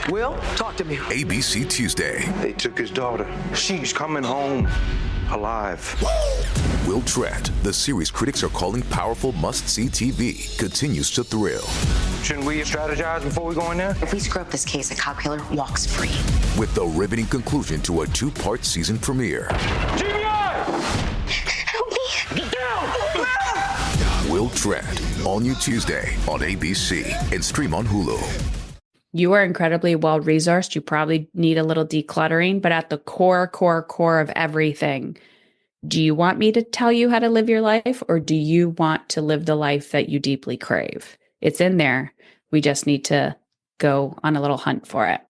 Will, talk to me. ABC Tuesday. They took his daughter. She's coming home alive. Will Trent, the series critics are calling powerful must-see TV, continues to thrill. Shouldn't we strategize before we go in there? If we screw up this case, a cop killer walks free. With the riveting conclusion to a 2-part season premiere. GBI! Help me! Get down! Will Trent, all new Tuesday on ABC and stream on Hulu. You are incredibly well-resourced. You probably need a little decluttering, but at the core of everything, do you want me to tell you how to live your life, or do you want to live the life that you deeply crave? It's in there. We just need to go on a little hunt for it.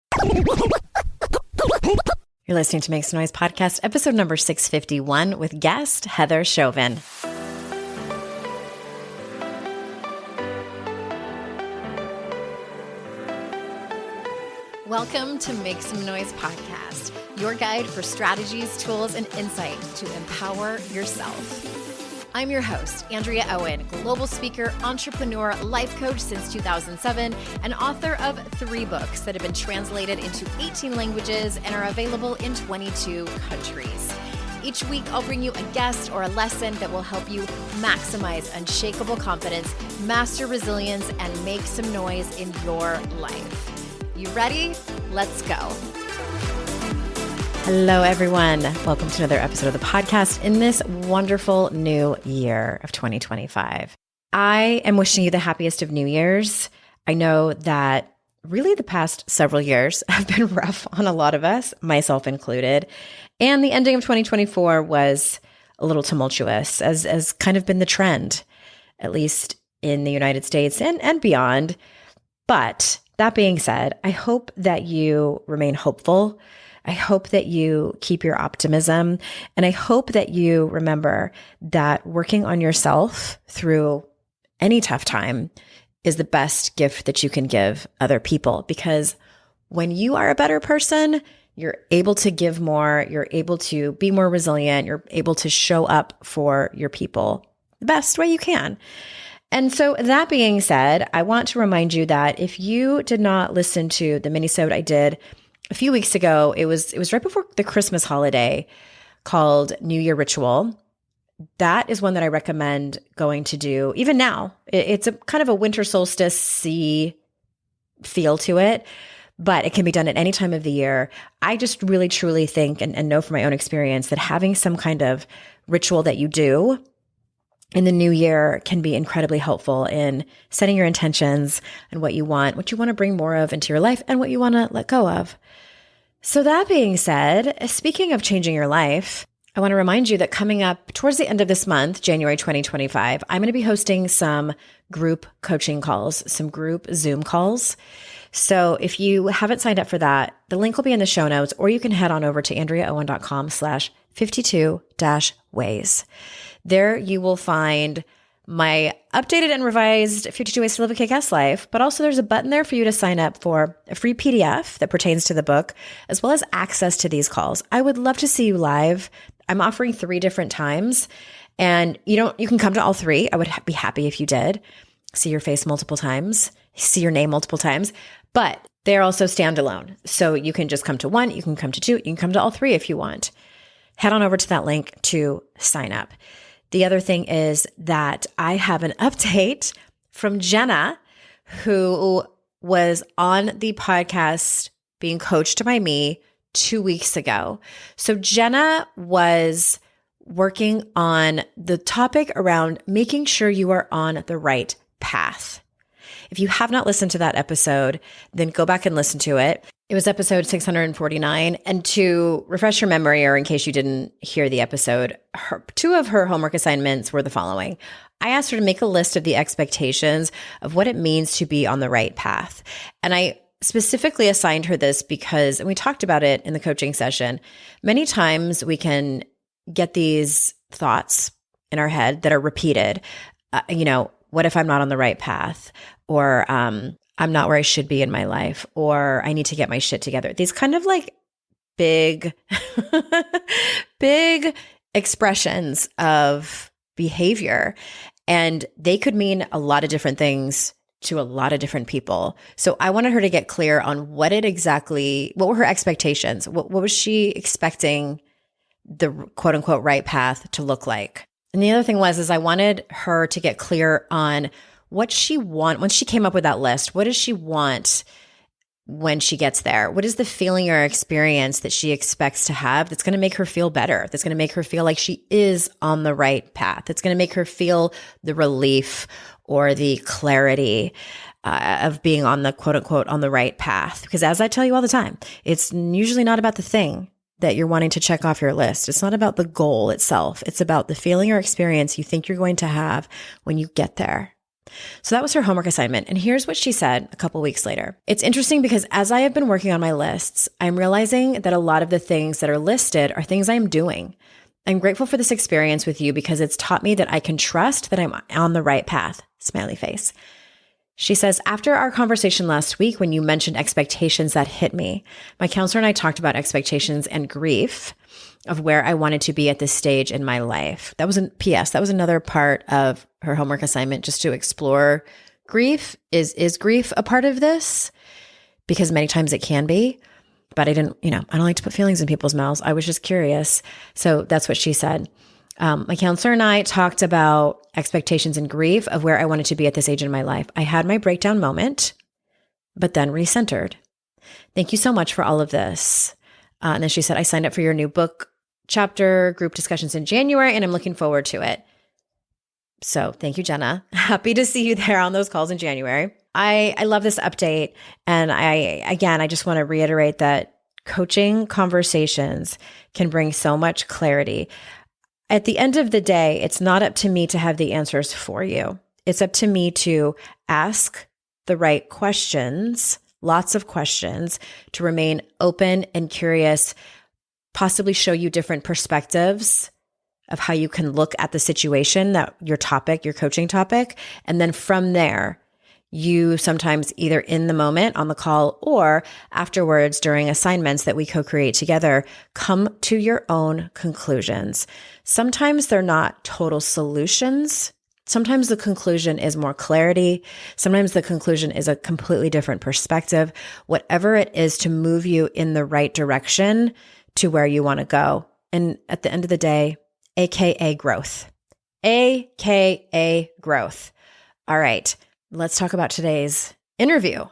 You're listening to Make Some Noise podcast, episode number 651 with guest Heather Chauvin. Welcome to Make Some Noise podcast, your guide for strategies, tools, and insight to empower yourself. I'm your host, Andrea Owen, global speaker, entrepreneur, life coach since 2007, and author of 3 books that have been translated into 18 languages and are available in 22 countries. Each week, I'll bring you a guest or a lesson that will help you maximize unshakable confidence, master resilience, and make some noise in your life. You ready? Let's go. Hello, everyone. Welcome to another episode of the podcast in this wonderful new year of 2025. I am wishing you the happiest of New Year's. I know that really the past several years have been rough on a lot of us, myself included. And the ending of 2024 was a little tumultuous, as kind of been the trend, at least in the United States and beyond. But that being said, I hope that you remain hopeful. I hope that you keep your optimism. And I hope that you remember that working on yourself through any tough time is the best gift that you can give other people. Because when you are a better person, you're able to give more, you're able to be more resilient, you're able to show up for your people the best way you can. And so that being said, I want to remind you that if you did not listen to the minisode I did a few weeks ago, it was right before the Christmas holiday, called New Year Ritual. That is one that I recommend going to do even now. It's a kind of a winter solstice-y feel to it, but it can be done at any time of the year. I just really truly think and know from my own experience that having some kind of ritual that you do in the new year can be incredibly helpful in setting your intentions and what you want to bring more of into your life and what you want to let go of. So that being said, speaking of changing your life, I want to remind you that coming up towards the end of this month, January 2025, I'm going to be hosting some group coaching calls, some group Zoom calls. So if you haven't signed up for that, the link will be in the show notes, or you can head on over to andreaowen.com/52-ways. There you will find my updated and revised 52 Ways to Live a Kick-Ass Life, but also there's a button there for you to sign up for a free PDF that pertains to the book, as well as access to these calls. I would love to see you live. I'm offering 3 different times, and you can come to all 3. I would be happy if you did. See your face multiple times, see your name multiple times, but they're also standalone. So you can just come to 1, you can come to 2, you can come to all 3 if you want. Head on over to that link to sign up. The other thing is that I have an update from Jenna, who was on the podcast being coached by me 2 weeks ago. So Jenna was working on the topic around making sure you are on the right path. If you have not listened to that episode, then go back and listen to it. It was episode 649. And to refresh your memory, or in case you didn't hear the episode, 2 of her homework assignments were the following. I asked her to make a list of the expectations of what it means to be on the right path. And I specifically assigned her this because, and we talked about it in the coaching session, many times we can get these thoughts in our head that are repeated. What if I'm not on the right path? Or I'm not where I should be in my life, or I need to get my shit together. These kind of like big, big expressions of behavior. And they could mean a lot of different things to a lot of different people. So I wanted her to get clear on what were her expectations? What was she expecting the quote unquote right path to look like? And the other thing is I wanted her to get clear on what she wants. Once she came up with that list, what does she want when she gets there? What is the feeling or experience that she expects to have that's going to make her feel better? That's going to make her feel like she is on the right path. That's going to make her feel the relief or the clarity of being on the quote unquote on the right path. Because as I tell you all the time, it's usually not about the thing that you're wanting to check off your list. It's not about the goal itself. It's about the feeling or experience you think you're going to have when you get there. So that was her homework assignment. And here's what she said a couple weeks later. It's interesting because as I have been working on my lists, I'm realizing that a lot of the things that are listed are things I'm doing. I'm grateful for this experience with you because it's taught me that I can trust that I'm on the right path. Smiley face. She says, after our conversation last week, when you mentioned expectations, that hit me. My counselor and I talked about expectations and grief of where I wanted to be at this stage in my life. That was That was another part of her homework assignment, just to explore grief. Is grief a part of this? Because many times it can be, but I don't like to put feelings in people's mouths. I was just curious. So that's what she said. My counselor and I talked about expectations and grief of where I wanted to be at this age in my life. I had my breakdown moment, but then recentered. Thank you so much for all of this. And then she said, I signed up for your new book chapter group discussions in January, and I'm looking forward to it. So thank you, Jenna. Happy to see you there on those calls in January. I love this update. And I just want to reiterate that coaching conversations can bring so much clarity. At the end of the day, it's not up to me to have the answers for you. It's up to me to ask the right questions, lots of questions, to remain open and curious, possibly show you different perspectives of how you can look at the situation, that your coaching topic. And then from there, you sometimes either in the moment on the call or afterwards during assignments that we co-create together, come to your own conclusions. Sometimes they're not total solutions. Sometimes the conclusion is more clarity. Sometimes the conclusion is a completely different perspective. Whatever it is to move you in the right direction to where you want to go. And at the end of the day, AKA growth. AKA growth. All right. Let's talk about today's interview.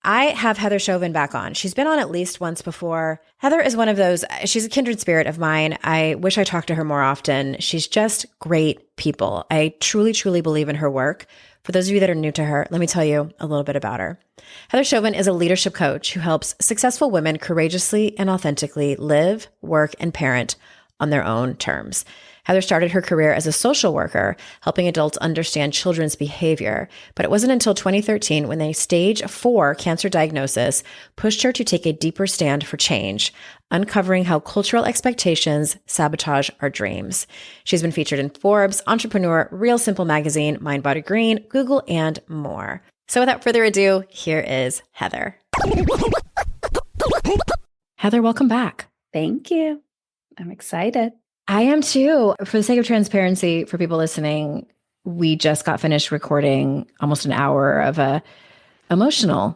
I have Heather Chauvin back on. She's been on at least once before. Heather is one of those, she's a kindred spirit of mine. I wish I talked to her more often. She's just great people. I truly, truly believe in her work. For those of you that are new to her, let me tell you a little bit about her. Heather Chauvin is a leadership coach who helps successful women courageously and authentically live, work, and parent on their own terms. Heather started her career as a social worker, helping adults understand children's behavior. But it wasn't until 2013 when a stage 4 cancer diagnosis pushed her to take a deeper stand for change, uncovering how cultural expectations sabotage our dreams. She's been featured in Forbes, Entrepreneur, Real Simple Magazine, Mind Body Green, Google, and more. So without further ado, here is Heather. Heather, welcome back. Thank you. I'm excited. I am too. For the sake of transparency for people listening, we just got finished recording almost an hour of a emotional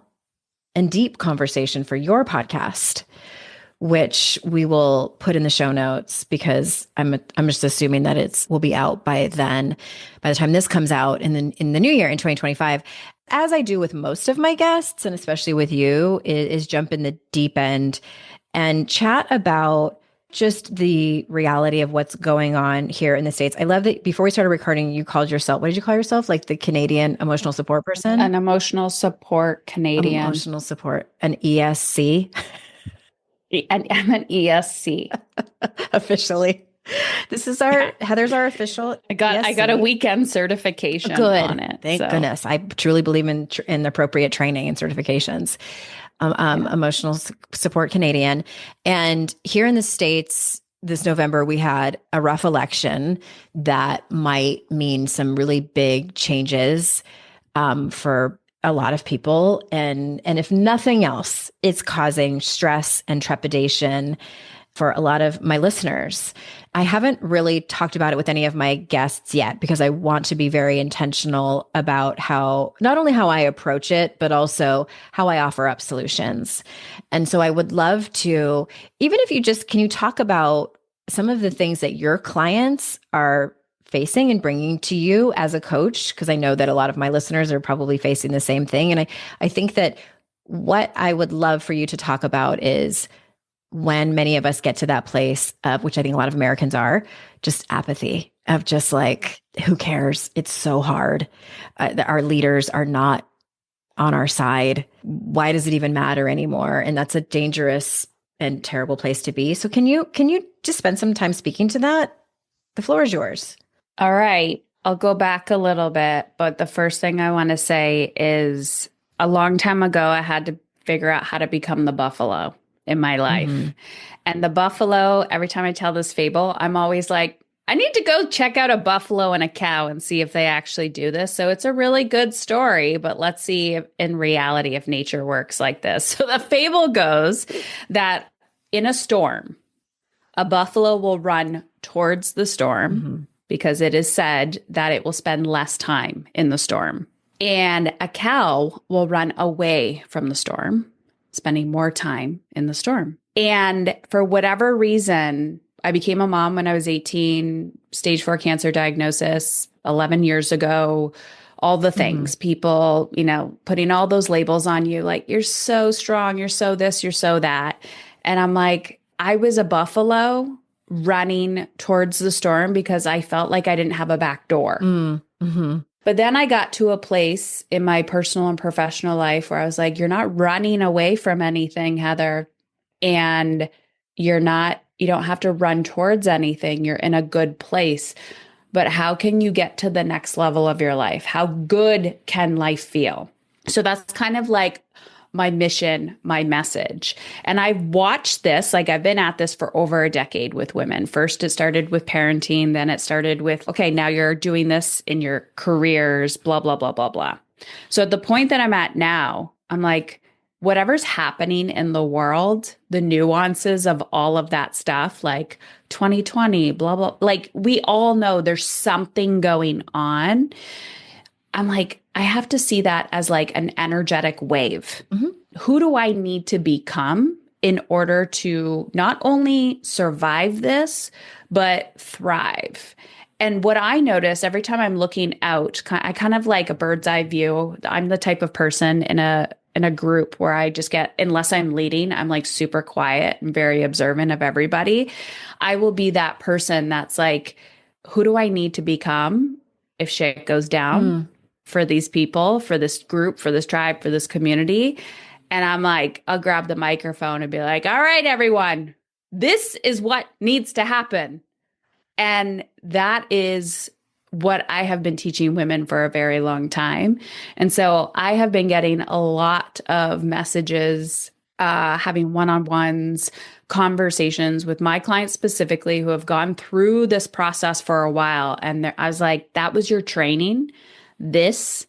and deep conversation for your podcast, which we will put in the show notes because I'm just assuming that it will be out by then, by the time this comes out in the new year in 2025. As I do with most of my guests, and especially with you, is jump in the deep end and chat about just the reality of what's going on here in the States. I love that before we started recording, you called yourself, what did you call yourself? Like the Canadian emotional support person? An emotional support Canadian. Emotional support, an ESC. I'm an ESC. Officially. This is Heather's our official I got a weekend certification on it. Thank goodness. I truly believe in appropriate training and certifications. Emotional support Canadian. And here in the States, this November, we had a rough election that might mean some really big changes for a lot of people. And if nothing else, it's causing stress and trepidation for a lot of my listeners. I haven't really talked about it with any of my guests yet because I want to be very intentional about how, not only how I approach it, but also how I offer up solutions. And so I would love to, even if you just, can you talk about some of the things that your clients are facing and bringing to you as a coach? Because I know that a lot of my listeners are probably facing the same thing. And I think that what I would love for you to talk about is when many of us get to that place of, which I think a lot of Americans are, just apathy of just like, who cares? It's so hard. Our leaders are not on our side. Why does it even matter anymore? And that's a dangerous and terrible place to be. So can you just spend some time speaking to that? The floor is yours. All right. I'll go back a little bit, but the first thing I want to say is a long time ago, I had to figure out how to become the buffalo in my life. Mm-hmm. And the buffalo, every time I tell this fable, I'm always like, I need to go check out a buffalo and a cow and see if they actually do this. So it's a really good story, but let's see if, in reality, if nature works like this. So the fable goes that in a storm, a buffalo will run towards the storm because it is said that it will spend less time in the storm. And a cow will run away from the storm, spending more time in the storm. And for whatever reason, I became a mom when I was 18, stage 4 cancer diagnosis 11 years ago, all the things, people, putting all those labels on you, like, you're so strong, you're so this, you're so that. And I'm like, I was a buffalo running towards the storm because I felt like I didn't have a back door. But then I got to a place in my personal and professional life where I was like, you're not running away from anything, Heather. And you don't have to run towards anything. You're in a good place. But how can you get to the next level of your life? How good can life feel? So that's kind of like my mission, my message. And I've watched this, like I've been at this for over a decade with women. First, it started with parenting. Then it started with, okay, now you're doing this in your careers, blah, blah, blah, blah, blah. So at the point that I'm at now, I'm like, whatever's happening in the world, the nuances of all of that stuff, like 2020, blah, blah, like we all know there's something going on. I'm like, I have to see that as like an energetic wave. Who do I need to become in order to not only survive this, but thrive? And what I notice every time I'm looking out, I kind of like a bird's eye view. I'm the type of person in a group where I just get, unless I'm leading, I'm like super quiet and very observant of everybody. I will be that person that's like, who do I need to become if shit goes down for these people, for this group, for this tribe, for this community? And I'm like, I'll grab the microphone and be like, all right, everyone, this is what needs to happen. And that is what I have been teaching women for a very long time. And so I have been getting a lot of messages, having one-on-ones, conversations with my clients specifically who have gone through this process for a while. And I was like, that was your training. This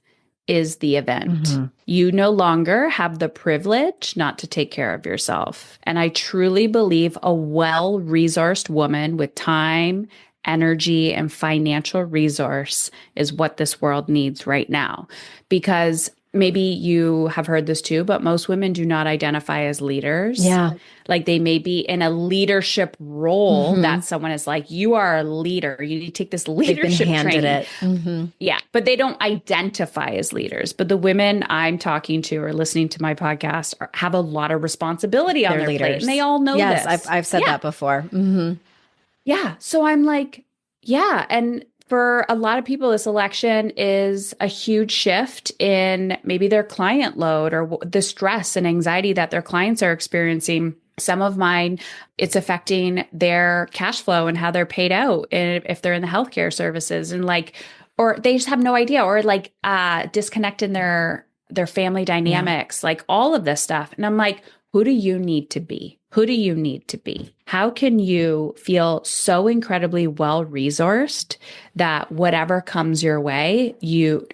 is the event. You no longer have the privilege not to take care of yourself. And I truly believe a well-resourced woman with time, energy, and financial resource is what this world needs right now. Because maybe you have heard this too, but most women do not identify as leaders. Yeah. Like they may be in a leadership role that someone is like, you are a leader. You need to take this leadership training. Yeah. But they don't identify as leaders. But the women I'm talking to or listening to my podcast have a lot of responsibility on their plate. And they all know this. Yes, I've said that before. Yeah. So I'm like, yeah. And for a lot of people, this election is a huge shift in maybe their client load or the stress and anxiety that their clients are experiencing. Some of mine, it's affecting their cash flow and how they're paid out if they're in the healthcare services and like, or they just have no idea or like disconnect in their family dynamics, like all of this stuff. And I'm like, who do you need to be? Who do you need to be? How can you feel so incredibly well-resourced that whatever comes your way,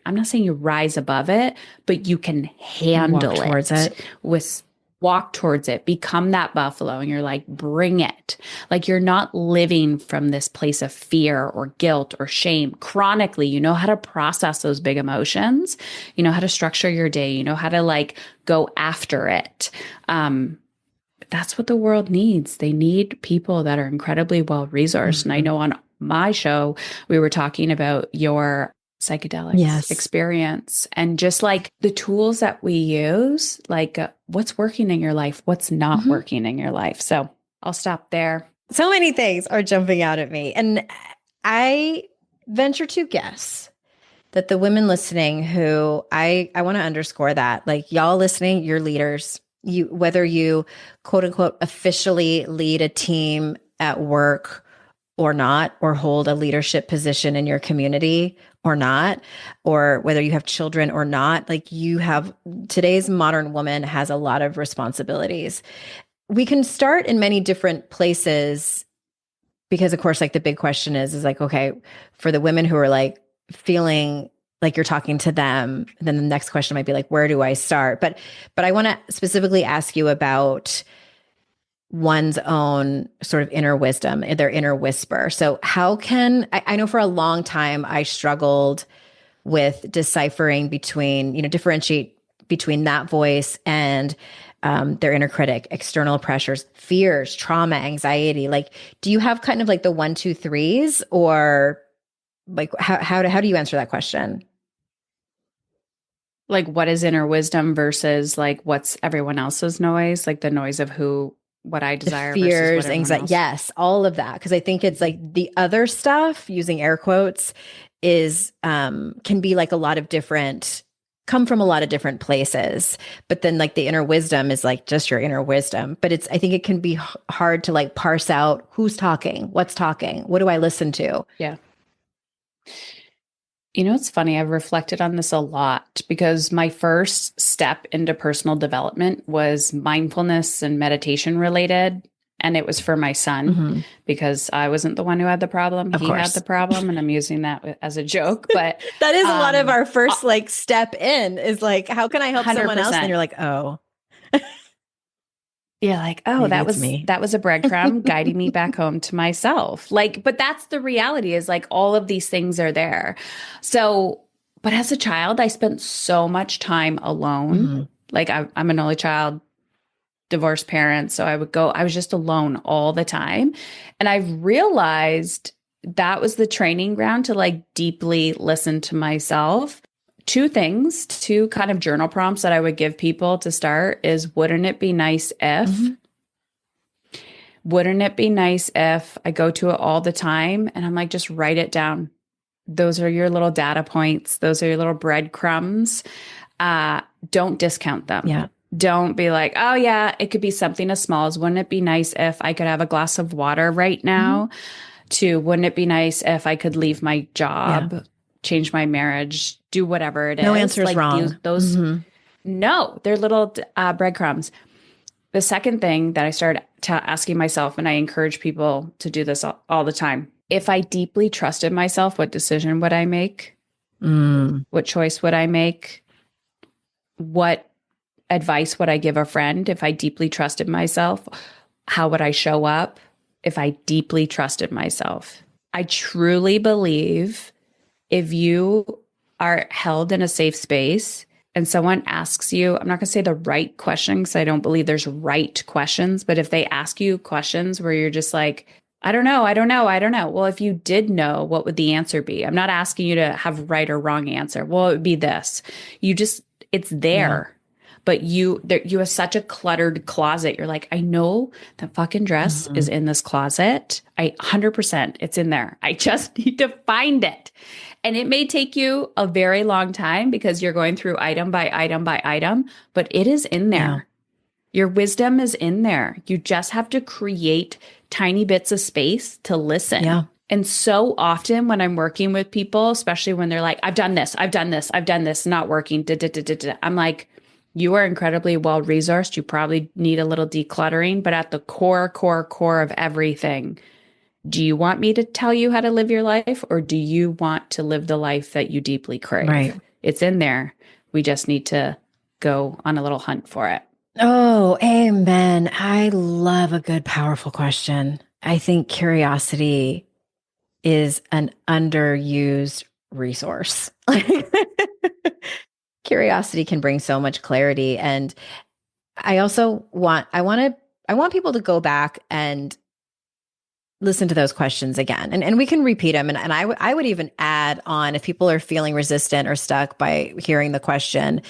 I'm not saying you rise above it, but you can handle Walk towards it with walk towards it, become that buffalo. And you're like, bring it. Like you're not living from this place of fear or guilt or shame chronically. You know how to process those big emotions. You know how to structure your day. You know how to like go after it. That's what the world needs. They need people that are incredibly well resourced. And I know on my show, we were talking about your psychedelics experience and just like the tools that we use, like what's working in your life, what's not working in your life. So I'll stop there. So many things are jumping out at me. And I venture to guess that the women listening who I want to underscore that, like y'all listening, you're leaders. You, whether you quote unquote officially lead a team at work or not, or hold a leadership position in your community or not, or whether you have children or not, like you have, today's modern woman has a lot of responsibilities. We can start in many different places because of course, like the big question is like, okay, for the women who are like feeling like you're talking to them, then the next question might be like, where do I start? But I want to specifically ask you about one's own sort of inner wisdom, their inner whisper. So how can, I know for a long time, I struggled with deciphering between, differentiate between that voice and their inner critic, external pressures, fears, trauma, anxiety. Like, do you have kind of like the 1, 2, 3s, or like how do you answer that question? Like what is inner wisdom versus like what's everyone else's noise, like the noise of what I desire, the fears, versus anxiety, yes, all of that. Because I think it's like the other stuff, using air quotes, is can be like a lot of different, come from a lot of different places. But then like the inner wisdom is like just your inner wisdom. But I think it can be hard to like parse out who's talking, what's talking, what do I listen to? Yeah. You know, it's funny. I've reflected on this a lot because my first step into personal development was mindfulness and meditation related. And it was for my son because I wasn't the one who had the problem. He had the problem. And I'm using that as a joke. But that is a lot of our first like step in is like, how can I help 100%. Someone else? And you're like, oh. You're like, oh, that was a breadcrumb guiding me back home to myself. Like, but that's the reality, is like all of these things are there. So, but as a child, I spent so much time alone. Like I'm an only child, divorced parents. So I was just alone all the time. And I've realized that was the training ground to like deeply listen to myself. Two kind of journal prompts that I would give people to start is, wouldn't it be nice if? Wouldn't it be nice if? I go to it all the time and I'm like, just write it down. Those are your little data points. Those are your little breadcrumbs. Don't discount them. Yeah. Don't be like, oh yeah, it could be something as small as, wouldn't it be nice if I could have a glass of water right now? To, wouldn't it be nice if I could leave my job, change my marriage, do whatever it is. No answer is like wrong. No, they're little breadcrumbs. The second thing that I started asking myself, and I encourage people to do this all the time, if I deeply trusted myself, what decision would I make? What choice would I make? What advice would I give a friend if I deeply trusted myself? How would I show up if I deeply trusted myself? I truly believe if you are held in a safe space and someone asks you, I'm not going to say the right question because I don't believe there's right questions, but if they ask you questions where you're just like, I don't know. Well, if you did know, what would the answer be? I'm not asking you to have right or wrong answer. Well, it would be this. It's there. But you have such a cluttered closet. You're like, I know the fucking dress is in this closet. 100% it's in there. I just need to find it. And it may take you a very long time because you're going through item by item by item, but it is in there. Yeah. Your wisdom is in there. You just have to create tiny bits of space to listen. Yeah. And so often when I'm working with people, especially when they're like, I've done this, not working, I'm like, you are incredibly well resourced. You probably need a little decluttering, but at the core of everything, do you want me to tell you how to live your life, or do you want to live the life that you deeply crave? Right. It's in there. We just need to go on a little hunt for it. Oh, amen. I love a good, powerful question. I think curiosity is an underused resource. Curiosity can bring so much clarity. And I want people to go back and listen to those questions again. And we can repeat them. And I would even add on if people are feeling resistant or stuck by hearing the question,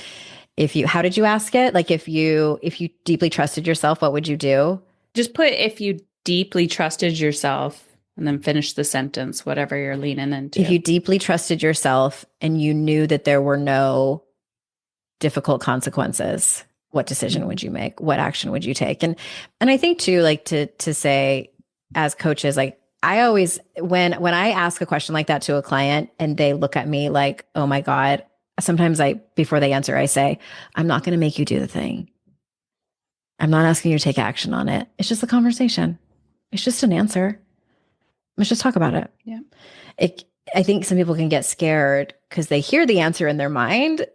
how did you ask it? Like if you deeply trusted yourself, what would you do? Just put if you deeply trusted yourself and then finish the sentence, whatever you're leaning into. If you deeply trusted yourself and you knew that there were no difficult consequences, what decision would you make? What action would you take? And I think too, like to say as coaches, like I always, when I ask a question like that to a client and they look at me like, oh my God, sometimes before they answer, I say, I'm not going to make you do the thing. I'm not asking you to take action on it. It's just a conversation. It's just an answer. Let's just talk about it. Yeah. I think some people can get scared because they hear the answer in their mind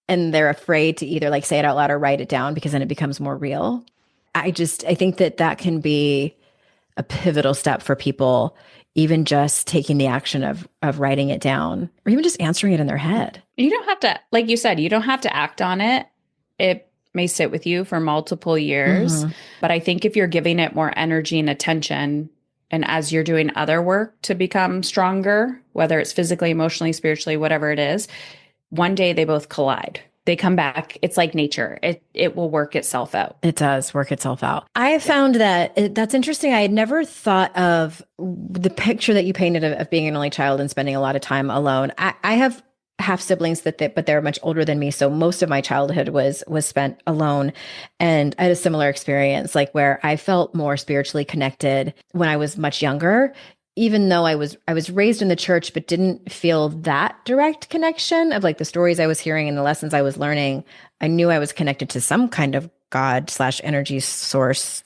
and they're afraid to either like say it out loud or write it down because then it becomes more real. I think that can be a pivotal step for people, even just taking the action of writing it down or even just answering it in their head. You don't have to, like you said, you don't have to act on it. It may sit with you for multiple years. Mm-hmm. But I think if you're giving it more energy and attention, and as you're doing other work to become stronger, whether it's physically, emotionally, spiritually, whatever it is, one day they both collide. They come back. It's like nature. It will work itself out. It does work itself out. I have found that that's interesting. I had never thought of the picture that you painted of being an only child and spending a lot of time alone. I have half siblings but they're much older than me. So most of my childhood was spent alone. And I had a similar experience, like where I felt more spiritually connected when I was much younger, even though I was raised in the church, but didn't feel that direct connection of like the stories I was hearing and the lessons I was learning. I knew I was connected to some kind of God / energy source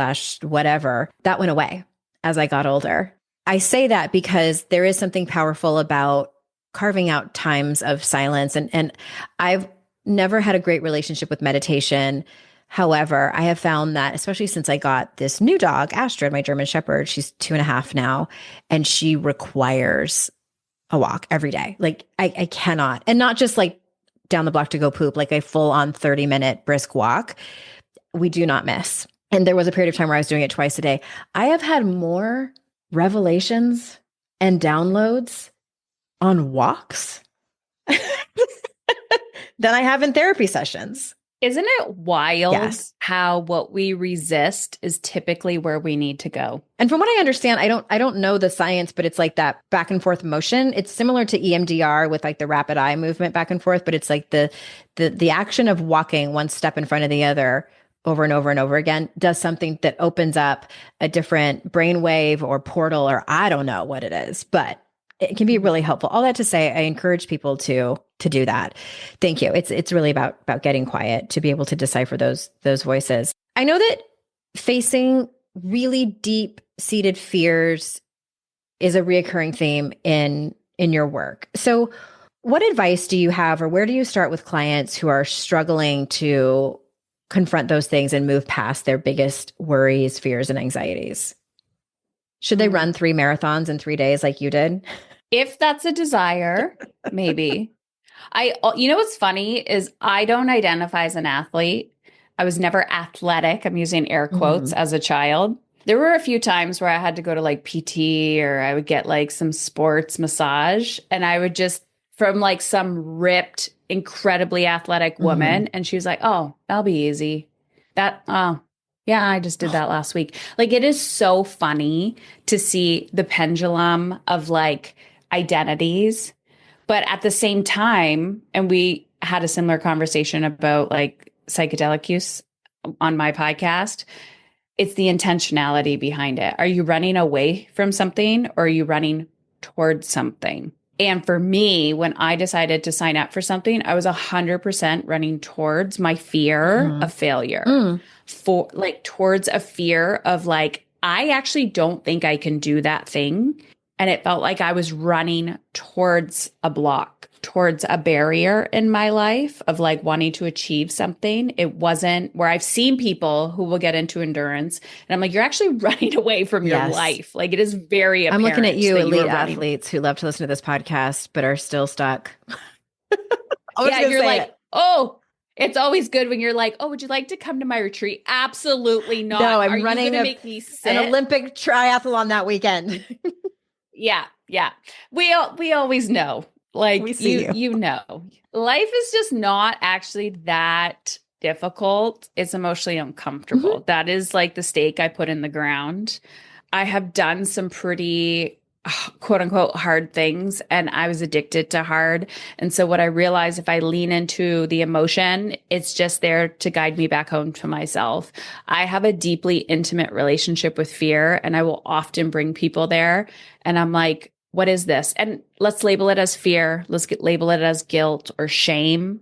/ whatever. That went away as I got older. I say that because there is something powerful about carving out times of silence. And I've never had a great relationship with meditation. However, I have found that, especially since I got this new dog, Astrid, my German Shepherd, she's 2.5 now, and she requires a walk every day. Like I cannot, and not just like down the block to go poop, like a full on 30-minute brisk walk. We do not miss. And there was a period of time where I was doing it twice a day. I have had more revelations and downloads on walks than I have in therapy sessions. Isn't it wild Yes. how what we resist is typically where we need to go? And from what I understand, I don't know the science, but it's like that back and forth motion. It's similar to EMDR with like the rapid eye movement back and forth, but it's like the action of walking one step in front of the other over and over and over again does something that opens up a different brainwave or portal, or I don't know what it is, but it can be really helpful. All that to say, I encourage people to do that. Thank you. It's really about getting quiet to be able to decipher those voices. I know that facing really deep-seated fears is a reoccurring theme in your work. So what advice do you have, or where do you start with clients who are struggling to confront those things and move past their biggest worries, fears, and anxieties? Should they run 3 marathons in 3 days like you did? If that's a desire, maybe. You know what's funny is I don't identify as an athlete. I was never athletic. I'm using air quotes as a child. There were a few times where I had to go to like PT or I would get like some sports massage, and I would just from like some ripped, incredibly athletic woman. And she was like, oh, that'll be easy. Yeah, I just did that last week. Like, it is so funny to see the pendulum of like identities. But at the same time, and we had a similar conversation about like psychedelic use on my podcast, it's the intentionality behind it. Are you running away from something or are you running towards something? And for me, when I decided to sign up for something, I was 100% running towards my fear of failure, towards a fear of like, I actually don't think I can do that thing. And it felt like I was running towards a block. towards a barrier in my life of like wanting to achieve something. It wasn't where I've seen people who will get into endurance and I'm like, you're actually running away from your life. Like it is very apparent. I'm looking at you, that elite are running. athletes who love to listen to this podcast, but are still stuck. Yeah, you're like, oh, it's always good when you're like, oh, would you like to come to my retreat? Absolutely not. No, I'm Are running you going to make me sit? an Olympic triathlon that weekend. Yeah. We always know. Like We see you. You know, life is just not actually that difficult. It's emotionally uncomfortable. Mm-hmm. That is like the stake I put in the ground. I have done some pretty quote unquote hard things and I was addicted to hard. And so what I realized, if I lean into the emotion, it's just there to guide me back home to myself. I have a deeply intimate relationship with fear and I will often bring people there. And I'm like, what is this? And let's label it as fear. Label it as guilt or shame.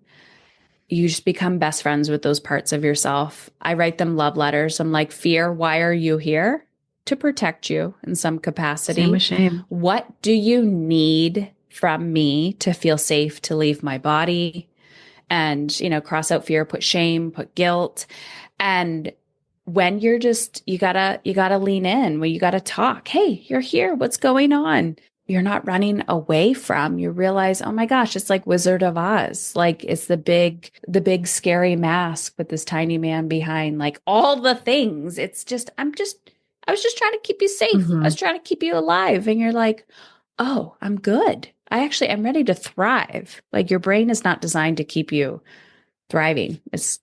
You just become best friends with those parts of yourself. I write them love letters. I'm like, fear, why are you here? To protect you in some capacity. Same with shame. What do you need from me to feel safe to leave my body? And, cross out fear, put shame, put guilt. And when you're just, you gotta lean in, when you gotta talk. Hey, you're here. What's going on? You're not running away from. You realize, oh my gosh, it's like Wizard of Oz. Like it's the big scary mask with this tiny man behind, like all the things. It's just, I was just trying to keep you safe. Mm-hmm. I was trying to keep you alive. And you're like, oh, I'm good. I'm ready to thrive. Like your brain is not designed to keep you thriving. It's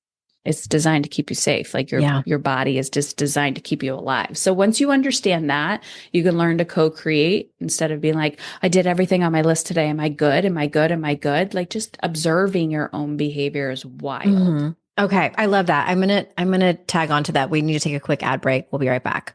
designed to keep you safe. Like your body is just designed to keep you alive. So once you understand that, you can learn to co-create instead of being like, I did everything on my list today. Am I good? Am I good? Am I good? Like just observing your own behavior is wild. Mm-hmm. Okay. I love that. I'm going to tag on to that. We need to take a quick ad break. We'll be right back.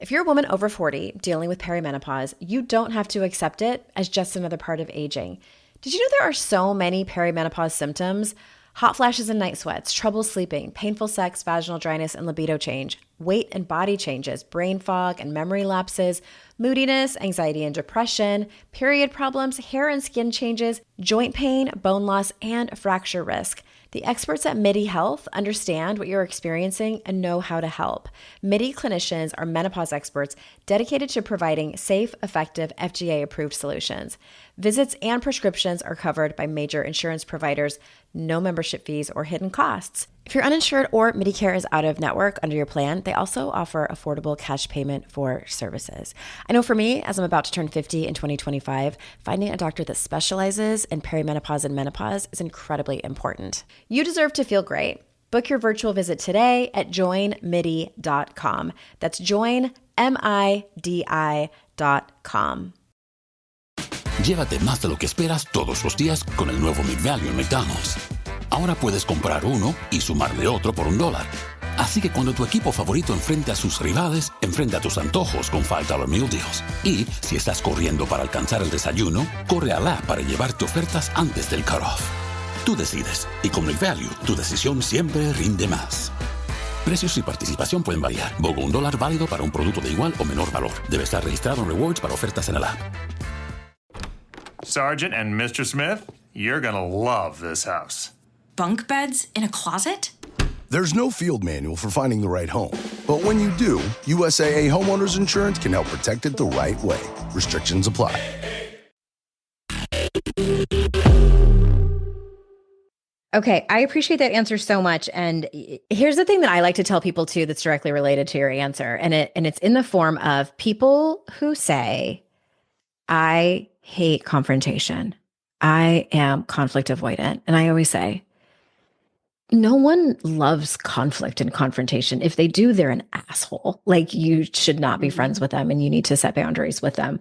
If you're a woman over 40 dealing with perimenopause, you don't have to accept it as just another part of aging. Did you know there are so many perimenopause symptoms? Hot flashes and night sweats, trouble sleeping, painful sex, vaginal dryness, and libido change, weight and body changes, brain fog and memory lapses, moodiness, anxiety and depression, period problems, hair and skin changes, joint pain, bone loss, and fracture risk. The experts at Midi Health understand what you're experiencing and know how to help. Midi clinicians are menopause experts dedicated to providing safe, effective, FDA-approved solutions. Visits and prescriptions are covered by major insurance providers, no membership fees or hidden costs. If you're uninsured or Medicare is out of network under your plan, they also offer affordable cash payment for services. I know for me, as I'm about to turn 50 in 2025, finding a doctor that specializes in perimenopause and menopause is incredibly important. You deserve to feel great. Book your virtual visit today at joinmidi.com. That's joinmidi.com. Llévate más de lo que esperas todos los días con el nuevo McValue en McDonald's. Ahora puedes comprar uno y sumarle otro por $1. Así que cuando tu equipo favorito enfrente a sus rivales, enfrenta tus antojos con $5 Meal Deals. Y si estás corriendo para alcanzar el desayuno, corre al app para llevarte ofertas antes del cutoff. Tú decides, y con McValue, tu decisión siempre rinde más. Precios y participación pueden variar. BOGO $1 válido para un producto de igual o menor valor. Debe estar registrado en Rewards para ofertas en el app. Sergeant and Mr. Smith, you're gonna love this house. Bunk beds in a closet? There's no field manual for finding the right home. But when you do, USAA Homeowners Insurance can help protect it the right way. Restrictions apply. Okay, I appreciate that answer so much. And here's the thing that I like to tell people too that's directly related to your answer. And it's in the form of people who say, I hate confrontation. I am conflict avoidant. And I always say, no one loves conflict and confrontation. If they do, they're an asshole. Like you should not be friends with them and you need to set boundaries with them.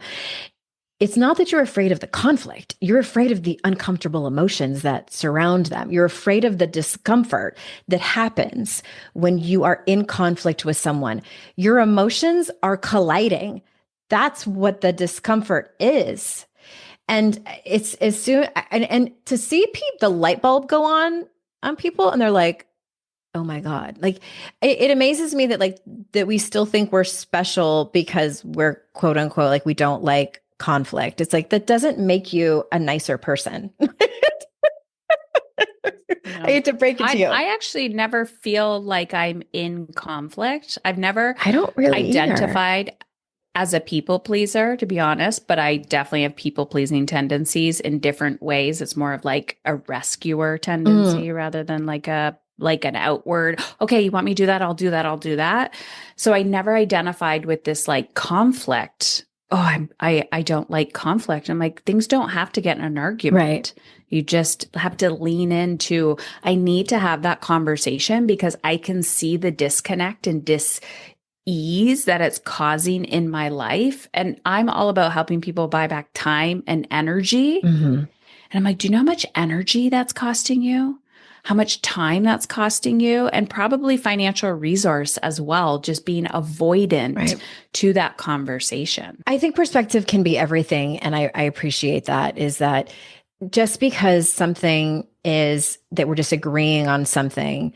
It's not that you're afraid of the conflict. You're afraid of the uncomfortable emotions that surround them. You're afraid of the discomfort that happens when you are in conflict with someone. Your emotions are colliding. That's what the discomfort is. And it's as soon, and to see the light bulb go on people and they're like, oh my God. Like it amazes me that we still think we're special because we're quote unquote, like we don't like conflict. It's like, that doesn't make you a nicer person. I hate to break it to you. I actually never feel like I'm in conflict. I've never I don't really identified as a people pleaser, to be honest, but I definitely have people pleasing tendencies in different ways. It's more of like a rescuer tendency rather than like an outward, okay, you want me to do that? I'll do that. I'll do that. So I never identified with this like conflict. Oh, I don't like conflict. I'm like, things don't have to get in an argument. Right. You just have to lean into, I need to have that conversation because I can see the disconnect and dis-ease that it's causing in my life. And I'm all about helping people buy back time and energy. And I'm like, do you know how much energy that's costing you? How much time that's costing you? And probably financial resource as well, just being avoidant to that conversation. I think perspective can be everything. And I appreciate that, is that just because something is that we're disagreeing on something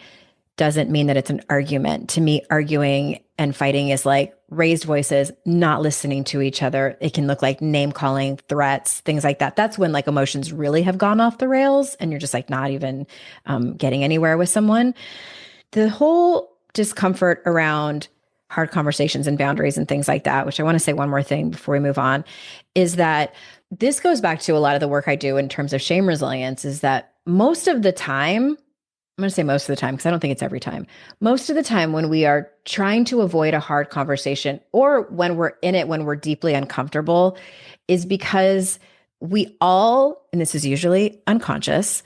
doesn't mean that it's an argument. To me, arguing and fighting is like raised voices, not listening to each other. It can look like name calling, threats, things like that. That's when like emotions really have gone off the rails and you're just like not even getting anywhere with someone. The whole discomfort around hard conversations and boundaries and things like that, which I want to say one more thing before we move on, is that this goes back to a lot of the work I do in terms of shame resilience, is that most of the time, I'm going to say most of the time, because I don't think it's every time. Most of the time when we are trying to avoid a hard conversation, or when we're in it, when we're deeply uncomfortable, is because we all, and this is usually unconscious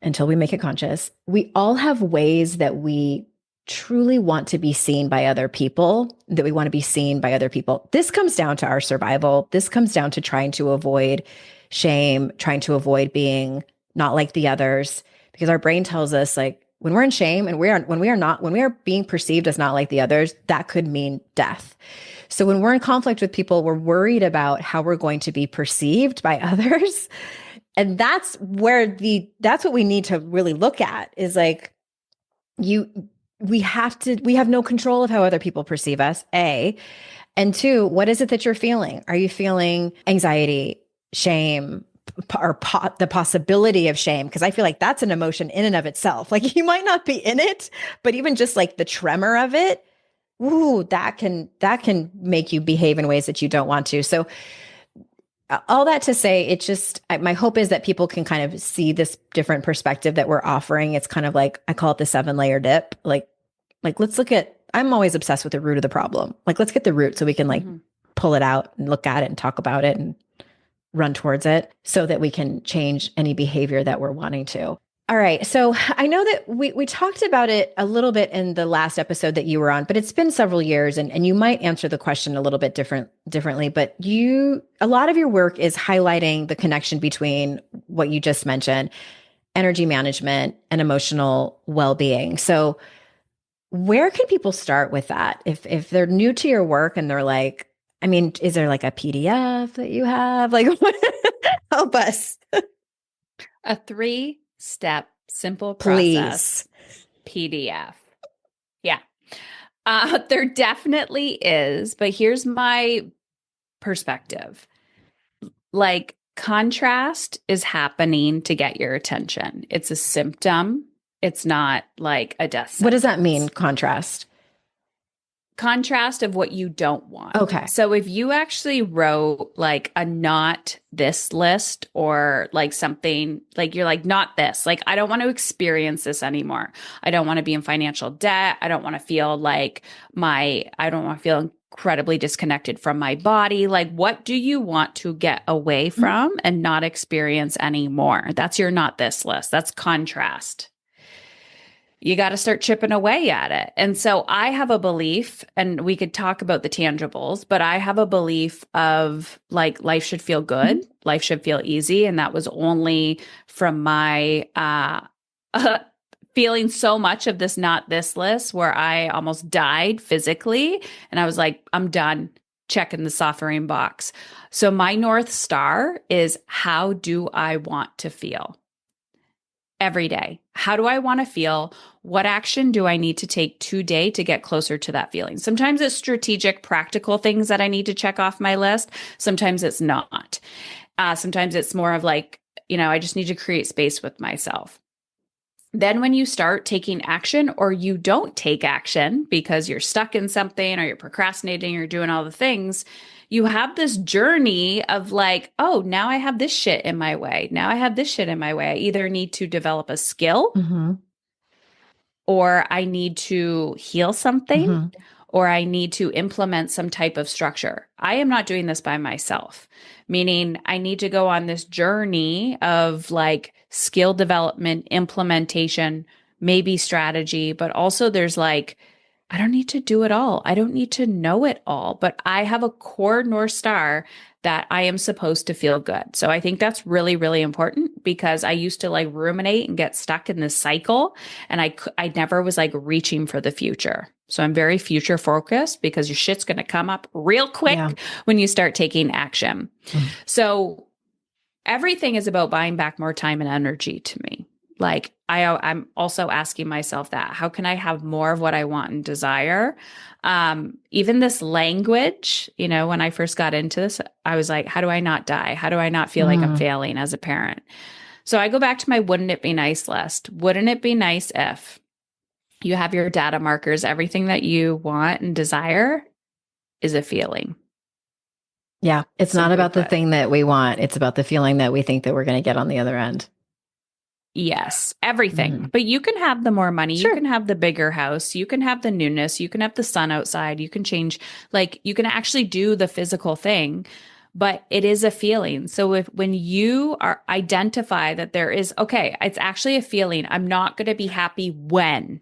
until we make it conscious, we all have ways that we truly want to be seen by other people, that we want to be seen by other people. This comes down to our survival. This comes down to trying to avoid shame, trying to avoid being not like the others, because our brain tells us like when we're in shame and when we are being perceived as not like the others, that could mean death. So when we're in conflict with people, we're worried about how we're going to be perceived by others. And that's what we need to really look at, is like we have no control of how other people perceive us, A. And two, what is it that you're feeling? Are you feeling anxiety, shame, or the possibility of shame? Because I feel like that's an emotion in and of itself. Like you might not be in it, but even just like the tremor of it, ooh, that can make you behave in ways that you don't want to. So all that to say, my hope is that people can kind of see this different perspective that we're offering. It's kind of like, I call it the 7-layer dip. Like let's look at, I'm always obsessed with the root of the problem. Like, let's get the root so we can like pull it out and look at it and talk about it and run towards it so that we can change any behavior that we're wanting to. All right. So I know that we talked about it a little bit in the last episode that you were on, but it's been several years and you might answer the question a little bit differently, but a lot of your work is highlighting the connection between what you just mentioned, energy management and emotional well-being. So where can people start with that? If they're new to your work and they're like, I mean, is there like a PDF that you have? Like, help us. A 3-step simple process PDF. Yeah. There definitely is, but here's my perspective. Like, contrast is happening to get your attention. It's a symptom. It's not like a death sentence. What does that mean, contrast? Contrast of what you don't want. Okay. So if you actually wrote like a not this list, or like something like you're like, not this, like, I don't want to experience this anymore. I don't want to be in financial debt. I don't want to feel incredibly disconnected from my body. Like, what do you want to get away from and not experience anymore? That's your not this list. That's contrast. You got to start chipping away at it. And so I have a belief, and we could talk about the tangibles, but I have a belief of like, life should feel good. Life should feel easy. And that was only from my feeling so much of this not this list, where I almost died physically. And I was like, I'm done checking the suffering box. So my North Star is, how do I want to feel? every day. How do I want to feel? What action do I need to take today to get closer to that feeling? Sometimes it's strategic, practical things that I need to check off my list. Sometimes it's not. Sometimes it's more of like, I just need to create space with myself. Then when you start taking action or you don't take action because you're stuck in something or you're procrastinating or doing all the things, you have this journey of like, oh, now I have this shit in my way. Now I have this shit in my way. I either need to develop a skill or I need to heal something or I need to implement some type of structure. I am not doing this by myself, meaning I need to go on this journey of like skill development, implementation, maybe strategy, but also there's like, I don't need to do it all. I don't need to know it all, but I have a core North Star that I am supposed to feel good. So I think that's really, really important because I used to like ruminate and get stuck in this cycle. And I never was like reaching for the future. So I'm very future focused because your shit's going to come up real quick when you start taking action. So everything is about buying back more time and energy to me. Like I'm also asking myself that, how can I have more of what I want and desire? Even this language, when I first got into this, I was like, how do I not die? How do I not feel like I'm failing as a parent? So I go back to my wouldn't it be nice list. Wouldn't it be nice if you have your data markers, everything that you want and desire is a feeling? Yeah. It's not about the thing that we want. It's about the feeling that we think that we're going to get on the other end. Yes, everything. But you can have the more money. You can have the bigger house. You can have the newness. You can have the sun outside. You can change, like you can actually do the physical thing, but it is a feeling. So when you identify that there is, okay, it's actually a feeling. I'm not going to be happy when,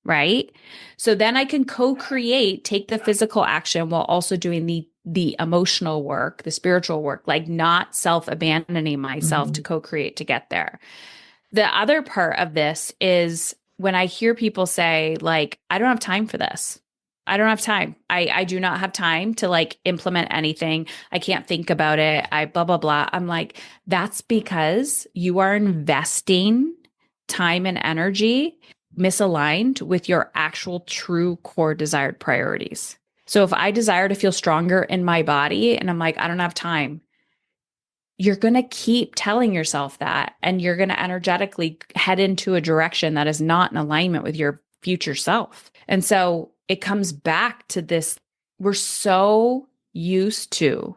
right? So then I can co-create, take the physical action while also doing the emotional work, the spiritual work, like not self-abandoning myself to co-create to get there. The other part of this is when I hear people say like, I don't have time for this. I don't have time. I do not have time to like implement anything. I can't think about it. I blah, blah, blah. I'm like, that's because you are investing time and energy misaligned with your actual true core desired priorities. So if I desire to feel stronger in my body and I'm like, I don't have time, you're going to keep telling yourself that, and you're going to energetically head into a direction that is not in alignment with your future self. And so it comes back to this. We're so used to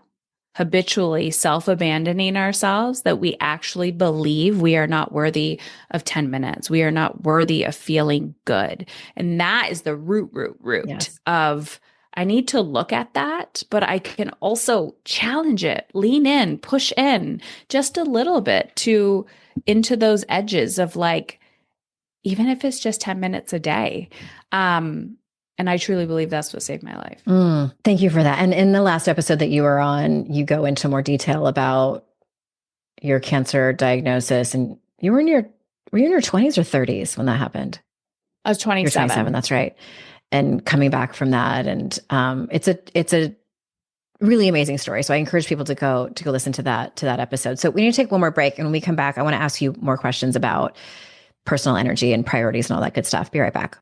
habitually self-abandoning ourselves that we actually believe we are not worthy of 10 minutes. We are not worthy of feeling good. And that is the root of, I need to look at that, but I can also challenge it, lean in, push in just a little bit into those edges of like, even if it's just 10 minutes a day. And I truly believe that's what saved my life. Thank you for that. And in the last episode that you were on, you go into more detail about your cancer diagnosis, and were you in your 20s or 30s when that happened? I was 27. You're 27, that's right. And coming back from that. And it's a really amazing story. So I encourage people to go listen to that episode. So we need to take one more break. And when we come back, I want to ask you more questions about personal energy and priorities and all that good stuff. Be right back.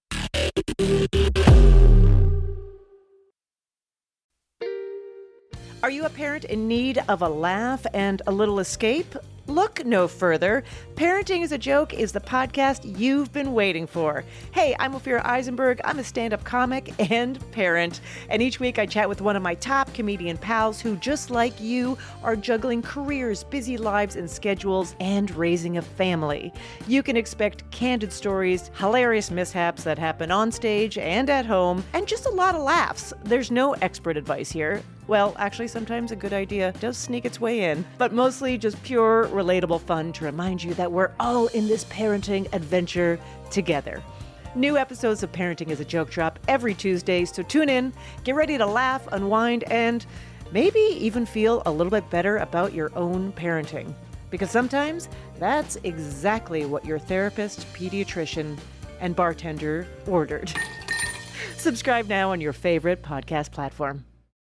Are you a parent in need of a laugh and a little escape? Look no further. Parenting is a Joke is the podcast you've been waiting for. Hey, I'm Ophira Eisenberg. I'm a stand-up comic and parent. And each week I chat with one of my top comedian pals who, just like you, are juggling careers, busy lives and schedules, and raising a family. You can expect candid stories, hilarious mishaps that happen on stage and at home, and just a lot of laughs. There's no expert advice here. Well, actually, sometimes a good idea does sneak its way in, but mostly just pure, relatable fun to remind you that we're all in this parenting adventure together. New episodes of Parenting is a Joke drop every Tuesday, so tune in, get ready to laugh, unwind, and maybe even feel a little bit better about your own parenting. Because sometimes that's exactly what your therapist, pediatrician, and bartender ordered. Subscribe now on your favorite podcast platform.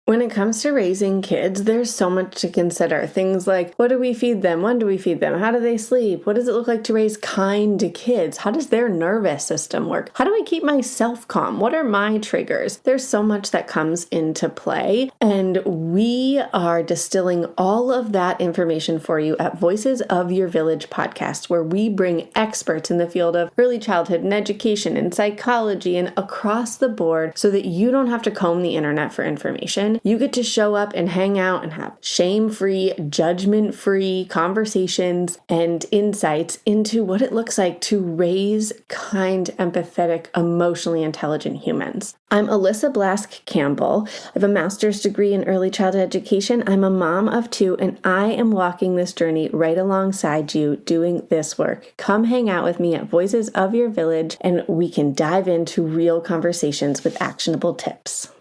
When it comes to raising kids, there's so much to consider. Things like, what do we feed them? When do we feed them? How do they sleep? What does it look like to raise kind kids? How does their nervous system work? How do I keep myself calm? What are my triggers? There's so much that comes into play, and we are distilling all of that information for you at Voices of Your Village podcast, where we bring experts in the field of early childhood and education and psychology and across the board so that you don't have to comb the internet for information. You get to show up and hang out and have shame-free, judgment-free conversations and insights into what it looks like to raise kind, empathetic, emotionally intelligent humans. I'm Alyssa Blask Campbell. I have a master's degree in early childhood education. I'm a mom of 2, and I am walking this journey right alongside you doing this work. Come hang out with me at Voices of Your Village, and we can dive into real conversations with actionable tips.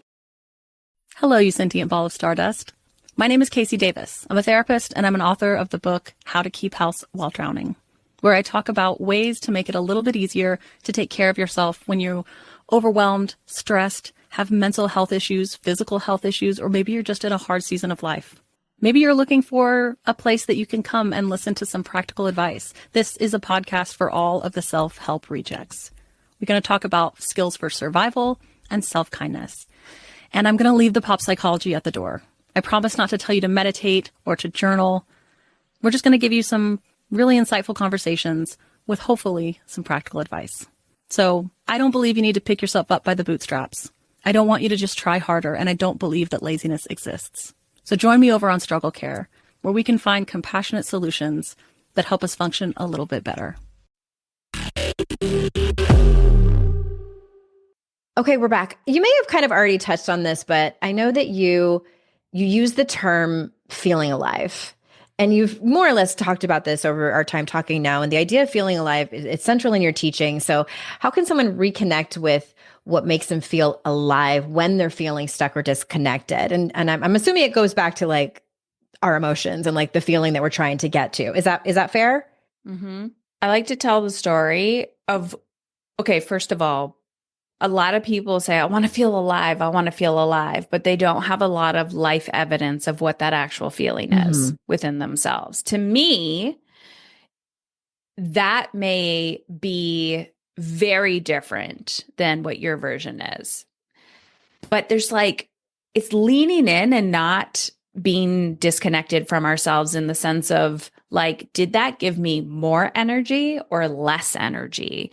Hello, you sentient ball of stardust. My name is Casey Davis. I'm a therapist, and I'm an author of the book How to Keep House While Drowning, where I talk about ways to make it a little bit easier to take care of yourself when you're overwhelmed, stressed, have mental health issues, physical health issues, or maybe you're just in a hard season of life. Maybe you're looking for a place that you can come and listen to some practical advice. This is a podcast for all of the self-help rejects. We're going to talk about skills for survival and self-kindness. And I'm going to leave the pop psychology at the door. I promise not to tell you to meditate or to journal. We're just going to give you some really insightful conversations with hopefully some practical advice. So I don't believe you need to pick yourself up by the bootstraps. I don't want you to just try harder, and I don't believe that laziness exists. So join me over on Struggle Care, where we can find compassionate solutions that help us function a little bit better. Okay, we're back. You may have kind of already touched on this, but I know that you use the term feeling alive. And you've more or less talked about this over our time talking now. And the idea of feeling alive, it's central in your teaching. So how can someone reconnect with what makes them feel alive when they're feeling stuck or disconnected? And I'm assuming it goes back to like our emotions and like the feeling that we're trying to get to. Is that fair? Mm-hmm. I like to tell the story of, okay, first of all, a lot of people say, I want to feel alive. I want to feel alive, but they don't have a lot of life evidence of what that actual feeling is within themselves. To me, that may be very different than what your version is. But there's like, it's leaning in and not being disconnected from ourselves in the sense of like, did that give me more energy or less energy?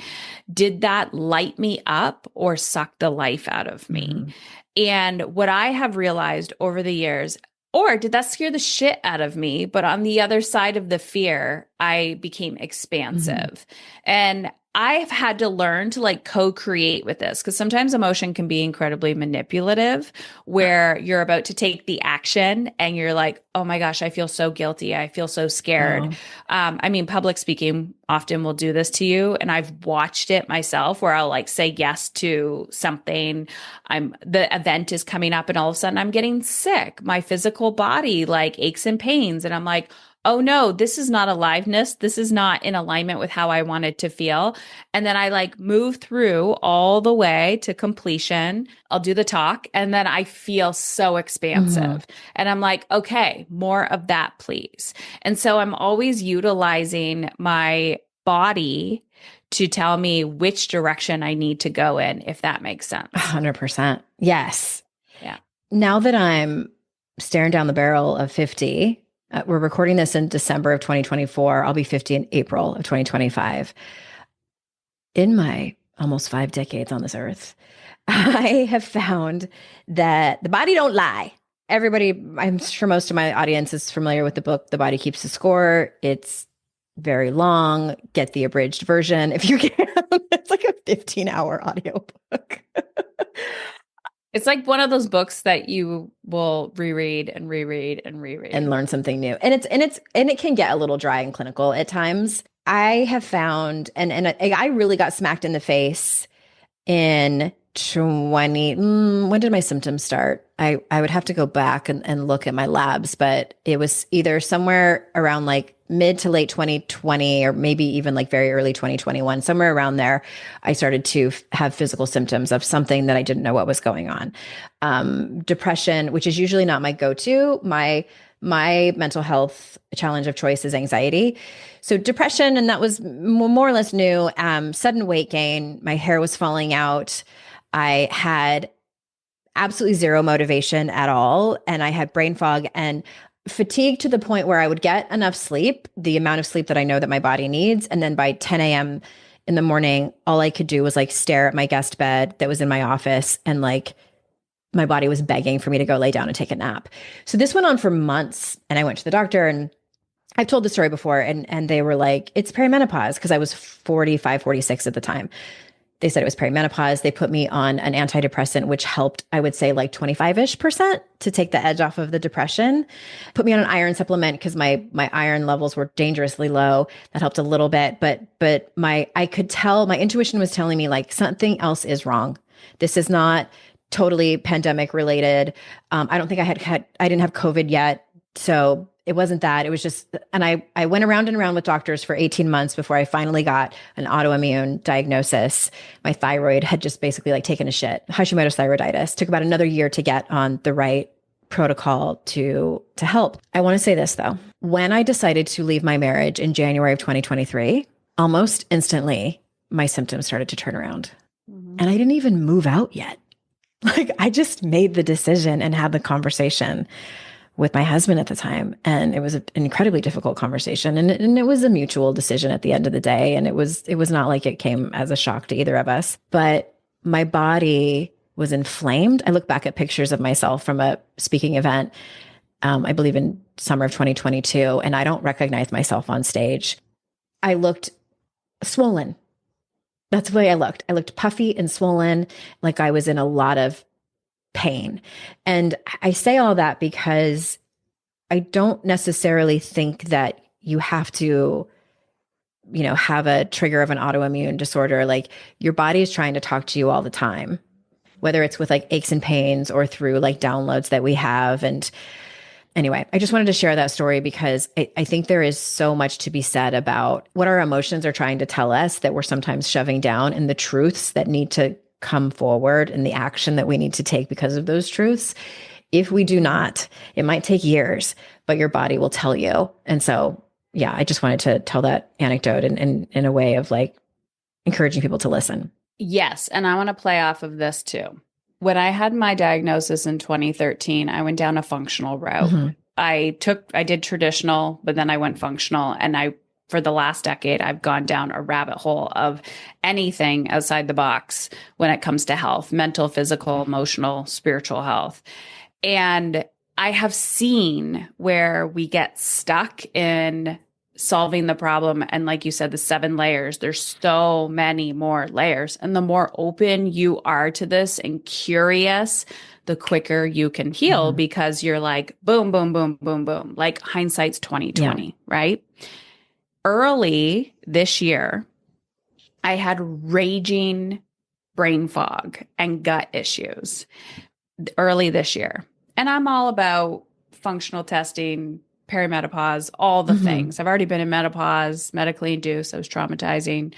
Did that light me up or suck the life out of me? And what I have realized over the years, or did that scare the shit out of me? But on the other side of the fear, I became expansive. And I've had to learn to like co-create with this because sometimes emotion can be incredibly manipulative where you're about to take the action and you're like, oh my gosh, I feel so guilty. I feel so scared. I mean, public speaking often will do this to you. And I've watched it myself where I'll like say yes to something. The event is coming up and all of a sudden I'm getting sick. My physical body like aches and pains. And I'm like, oh no, this is not aliveness. This is not in alignment with how I wanted to feel. And then I like move through all the way to completion. I'll do the talk and then I feel so expansive. And I'm like, okay, more of that, please. And so I'm always utilizing my body to tell me which direction I need to go in, if that makes sense. 100%. Yes. Yeah. Now that I'm staring down the barrel of 50, we're recording this in December of 2024. I'll be 50 in April of 2025. In my almost 5 decades on this earth, I have found that the body don't lie. Everybody, I'm sure most of my audience is familiar with the book, The Body Keeps the Score. It's very long. Get the abridged version if you can. It's like a 15-hour audiobook. It's like one of those books that you will reread and reread and reread and learn something new. And it can get a little dry and clinical at times. I have found, and I really got smacked in the face in when did my symptoms start? I would have to go back and look at my labs, but it was either somewhere around like mid to late 2020, or maybe even like very early 2021, somewhere around there. I started to have physical symptoms of something that I didn't know what was going on. Depression, which is usually not my go-to. My mental health challenge of choice is anxiety. So depression, and that was more or less new. Sudden weight gain. My hair was falling out. I had absolutely zero motivation at all. And I had brain fog and fatigue to the point where I would get enough sleep, the amount of sleep that I know that my body needs. And then by 10 a.m. in the morning, all I could do was like stare at my guest bed that was in my office, and like my body was begging for me to go lay down and take a nap. So this went on for months, and I went to the doctor, and I've told the story before, and they were like, it's perimenopause, because I was 45, 46 at the time. They said it was perimenopause. They put me on an antidepressant, which helped, I would say, like 25-ish% to take the edge off of the depression. Put me on an iron supplement because my iron levels were dangerously low. That helped a little bit, but I could tell, my intuition was telling me like something else is wrong. This is not totally pandemic related. I don't think I didn't have COVID yet. So it wasn't that. It was just, and I went around and around with doctors for 18 months before I finally got an autoimmune diagnosis. My thyroid had just basically like taken a shit. Hashimoto's thyroiditis. Took about another year to get on the right protocol to help. I want to say this though. When I decided to leave my marriage in January of 2023, almost instantly, my symptoms started to turn around. And I didn't even move out yet. Like I just made the decision and had the conversation with my husband at the time. And it was an incredibly difficult conversation. And it was a mutual decision at the end of the day. And it was not like it came as a shock to either of us, but my body was inflamed. I look back at pictures of myself from a speaking event, I believe in summer of 2022, and I don't recognize myself on stage. I looked swollen. That's the way I looked. I looked puffy and swollen, like I was in a lot of pain. And I say all that because I don't necessarily think that you have to, have a trigger of an autoimmune disorder. Like your body is trying to talk to you all the time, whether it's with like aches and pains or through like downloads that we have. And anyway, I just wanted to share that story because I think there is so much to be said about what our emotions are trying to tell us that we're sometimes shoving down, and the truths that need to come forward and the action that we need to take because of those truths. If we do not, it might take years, but your body will tell you. And so, yeah, I just wanted to tell that anecdote in a way of like encouraging people to listen. Yes. And I want to play off of this too. When I had my diagnosis in 2013, I went down a functional route. Mm-hmm. I did traditional, but then I went functional. And for the last decade, I've gone down a rabbit hole of anything outside the box when it comes to health, mental, physical, emotional, spiritual health. And I have seen where we get stuck in solving the problem. And like you said, the 7 layers, there's so many more layers. And the more open you are to this and curious, the quicker you can heal, because you're like, boom, boom, boom, boom, boom. Like hindsight's 2020, right? Early this year, I had raging brain fog and gut issues early this year. And I'm all about functional testing, perimenopause, all the things. I've already been in menopause, medically induced. It was traumatizing,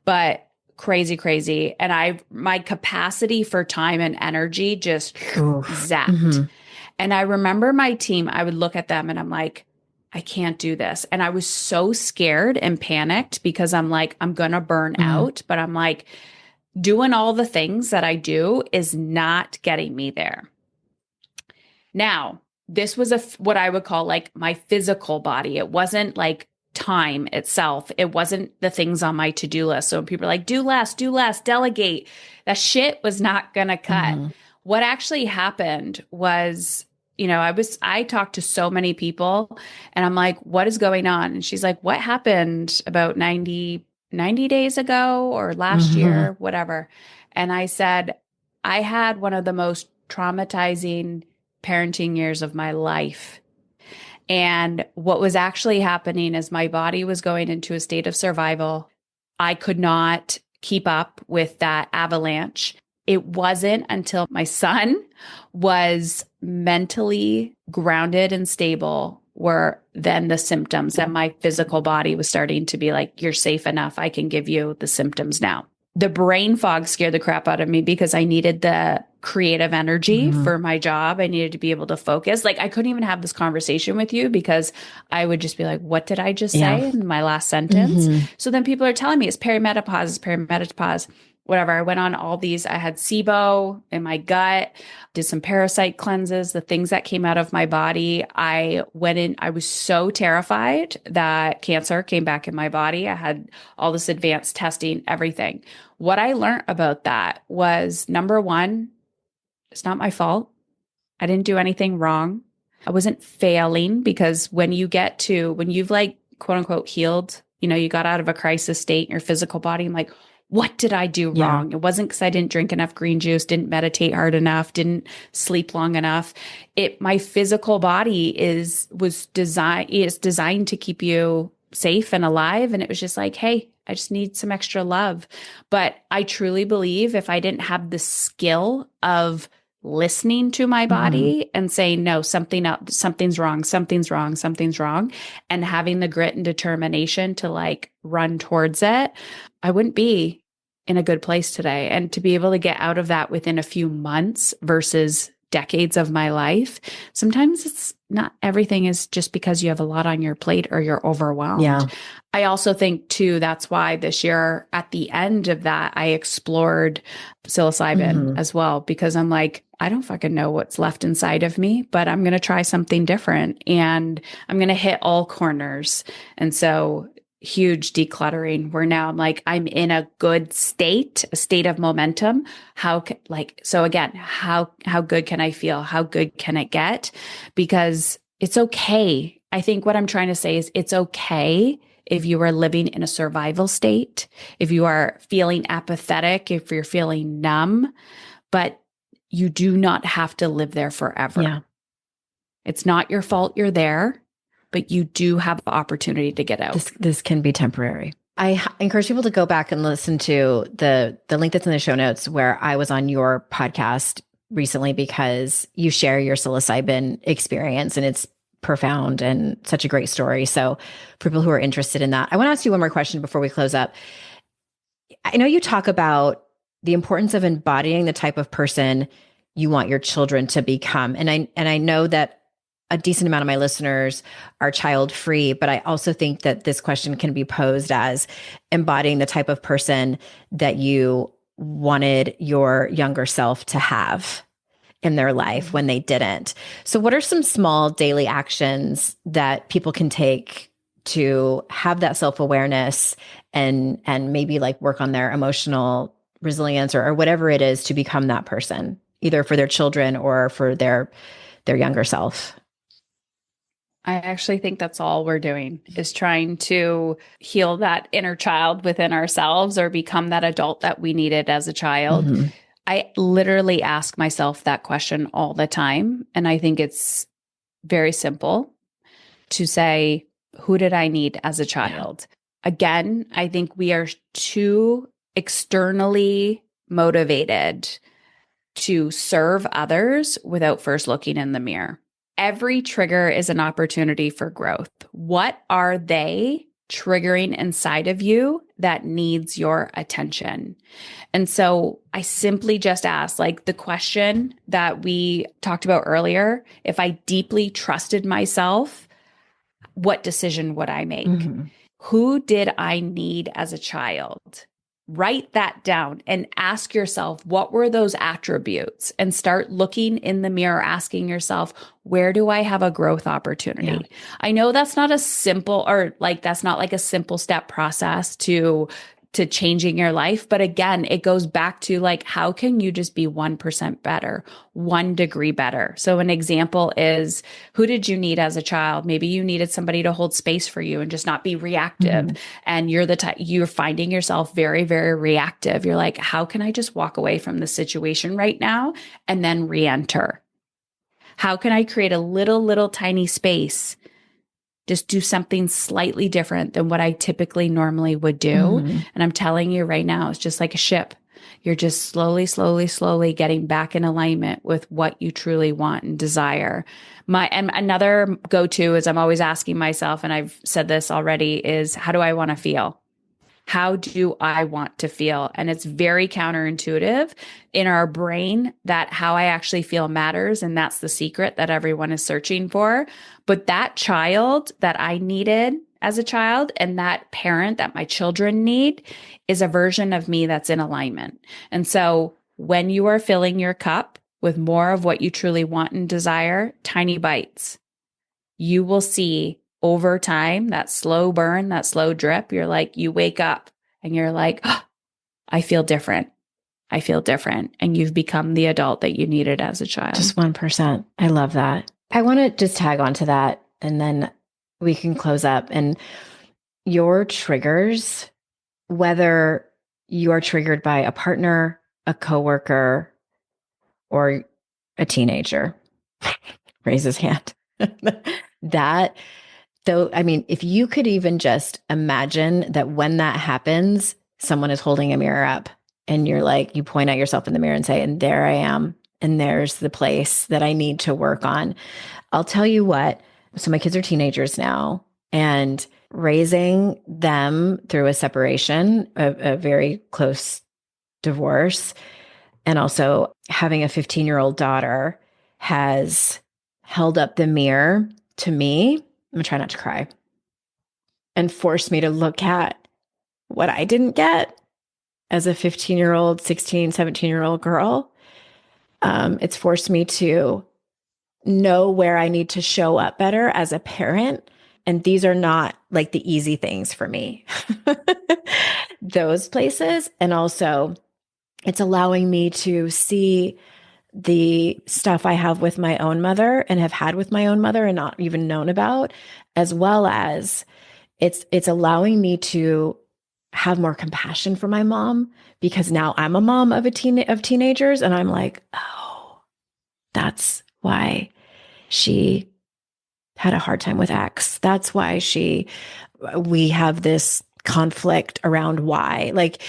but crazy, crazy. And my capacity for time and energy just zapped. And I remember my team, I would look at them and I'm like, I can't do this. And I was so scared and panicked because I'm like, I'm going to burn out. But I'm like, doing all the things that I do is not getting me there. Now, this was what I would call like my physical body. It wasn't like time itself. It wasn't the things on my to-do list. So people are like, do less, delegate. That shit was not going to cut. What actually happened was, I talked to so many people and I'm like, what is going on? And she's like, what happened about 90 days ago or last year, whatever. And I said, I had one of the most traumatizing parenting years of my life. And what was actually happening is my body was going into a state of survival. I could not keep up with that avalanche. it wasn't until my son was mentally grounded and stable where then the symptoms and my physical body was starting to be like, you're safe enough. I can give you the symptoms now. The brain fog scared the crap out of me because I needed the creative energy for my job. I needed to be able to focus. Like I couldn't even have this conversation with you because I would just be like, what did I just say in my last sentence? So then people are telling me it's perimenopause, whatever. I went on all these. I had SIBO in my gut, did some parasite cleanses, the things that came out of my body. I went in, I was so terrified that cancer came back in my body. I had all this advanced testing, everything. What I learned about that was, number one, it's not my fault. I didn't do anything wrong. I wasn't failing, because when you've like, quote unquote, healed, you got out of a crisis state in your physical body, I'm like, what did I do wrong? It wasn't because I didn't drink enough green juice, didn't meditate hard enough, didn't sleep long enough. My physical body is designed to keep you safe and alive. And it was just like, hey, I just need some extra love. But I truly believe if I didn't have the skill of listening to my body and saying, no, something's wrong, and having the grit and determination to like run towards it, I wouldn't be in a good place today. And to be able to get out of that within a few months versus decades of my life, sometimes it's not everything is just because you have a lot on your plate or you're overwhelmed. Yeah. I also think too, that's why this year at the end of that, I explored psilocybin as well, because I'm like, I don't fucking know what's left inside of me, but I'm going to try something different and I'm going to hit all corners. And so huge decluttering where now I'm like, I'm in a good state, a state of momentum. How good can I feel? How good can it get? Because it's okay. I think what I'm trying to say is it's okay if you are living in a survival state, if you are feeling apathetic, if you're feeling numb, but you do not have to live there forever. Yeah. It's not your fault you're there, but you do have the opportunity to get out. This can be temporary. I encourage people to go back and listen to the link that's in the show notes where I was on your podcast recently, because you share your psilocybin experience and it's profound and such a great story. So for people who are interested in that, I want to ask you one more question before we close up. I know you talk about the importance of embodying the type of person you want your children to become. And I know that a decent amount of my listeners are child free, but I also think that this question can be posed as embodying the type of person that you wanted your younger self to have in their life when they didn't. So what are some small daily actions that people can take to have that self-awareness and maybe like work on their emotional resilience or whatever it is to become that person, either for their children or for their younger self? I actually think that's all we're doing is trying to heal that inner child within ourselves or become that adult that we needed as a child. I literally ask myself that question all the time. And I think it's very simple to say, who did I need as a child? Again, I think we are too externally motivated to serve others without first looking in the mirror. Every trigger is an opportunity for growth. What are they triggering inside of you that needs your attention? And so I simply just ask, like the question that we talked about earlier, if I deeply trusted myself, what decision would I make? Who did I need as a child? Write that down and ask yourself, what were those attributes? And start looking in the mirror, asking yourself, where do I have a growth opportunity? Yeah. I know that's not a simple that's not like a simple step process to changing your life. But again, it goes back to like, how can you just be 1% better, 1 degree better? So an example is, who did you need as a child? Maybe you needed somebody to hold space for you and just not be reactive. And you're finding yourself very, very reactive. You're like, how can I just walk away from the situation right now and then re-enter? How can I create a little tiny space Just do something slightly different than what I typically normally would do. Mm-hmm. And I'm telling you right now, it's just like a ship. You're just slowly getting back in alignment with what you truly want and desire. And another go-to is I'm always asking myself, and I've said this already, is how do I want to feel? How do I want to feel? And it's very counterintuitive in our brain that how I actually feel matters. And that's the secret that everyone is searching for. But that child that I needed as a child and that parent that my children need is a version of me that's in alignment. And so when you are filling your cup with more of what you truly want and desire, tiny bites, you will see over time, that slow burn, that slow drip, you're like, you wake up and you're like, oh, I feel different. I feel different. And you've become the adult that you needed as a child. Just 1%. I love that. I want to just tag onto that and then we can close up. And your triggers, whether you are triggered by a partner, a coworker, or a teenager, raise his hand. That, though, I mean, if you could even just imagine that when that happens, someone is holding a mirror up and you're like, you point at yourself in the mirror and say, and there I am. And there's the place that I need to work on. I'll tell you what. So my kids are teenagers now, and raising them through a separation, a very close divorce, and also having a 15-year-old daughter has held up the mirror to me. I'm gonna try not to cry, and forced me to look at what I didn't get as a 15-year-old, 16, 17-year-old girl. It's forced me to know where I need to show up better as a parent. And these are not like the easy things for me, those places. And also it's allowing me to see the stuff I have with my own mother and have had with my own mother and not even known about, as well as it's allowing me to have more compassion for my mom, because now I'm a mom of teenagers, and I'm like, oh, that's why she had a hard time with X. That's why we have this conflict around why. Like,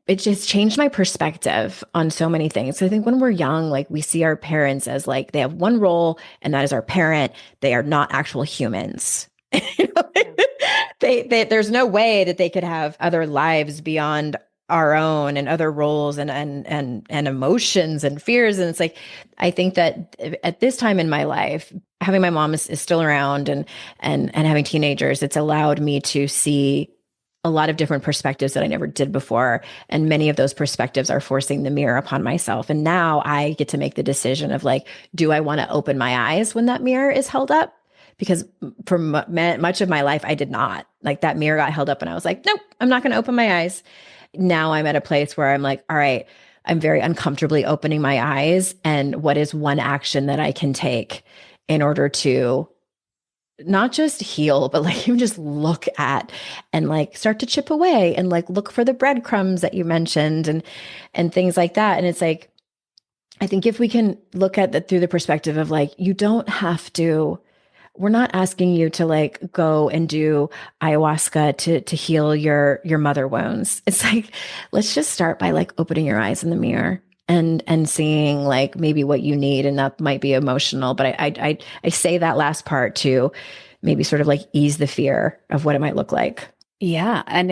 it just changed my perspective on so many things. So I think when we're young, like, we see our parents as like, they have one role, and that is our parent. They are not actual humans. There's no way that they could have other lives beyond our own, and other roles and emotions and fears. And it's like, I think that at this time in my life, having my mom is still around and having teenagers, it's allowed me to see a lot of different perspectives that I never did before. And many of those perspectives are forcing the mirror upon myself. And now I get to make the decision of like, do I want to open my eyes when that mirror is held up? Because for much of my life, I did not. Like, that mirror got held up and I was like, nope, I'm not going to open my eyes. Now I'm at a place where I'm like, all right, I'm very uncomfortably opening my eyes. And what is one action that I can take in order to not just heal, but like even just look at and like start to chip away and like look for the breadcrumbs that you mentioned and things like that. And it's like, I think if we can look at that through the perspective of like, you don't have to, we're not asking you to like go and do ayahuasca to heal your mother wounds. It's like, let's just start by like opening your eyes in the mirror and seeing like maybe what you need. And that might be emotional, but I say that last part to maybe sort of like ease the fear of what it might look like. Yeah. And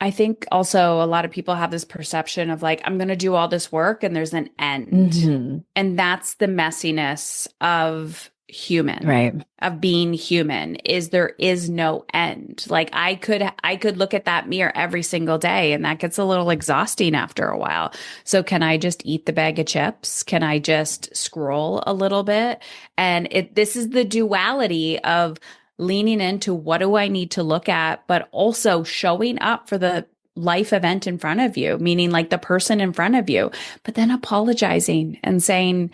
I think also a lot of people have this perception of like, I'm going to do all this work and there's an end. Mm-hmm. And that's the messiness of human, right? Of being human, is there is no end. Like, I could look at that mirror every single day, and that gets a little exhausting after a while. So can I just eat the bag of chips? Can I just scroll a little bit? And this is the duality of leaning into what do I need to look at, but also showing up for the life event in front of you, meaning like the person in front of you, but then apologizing and saying,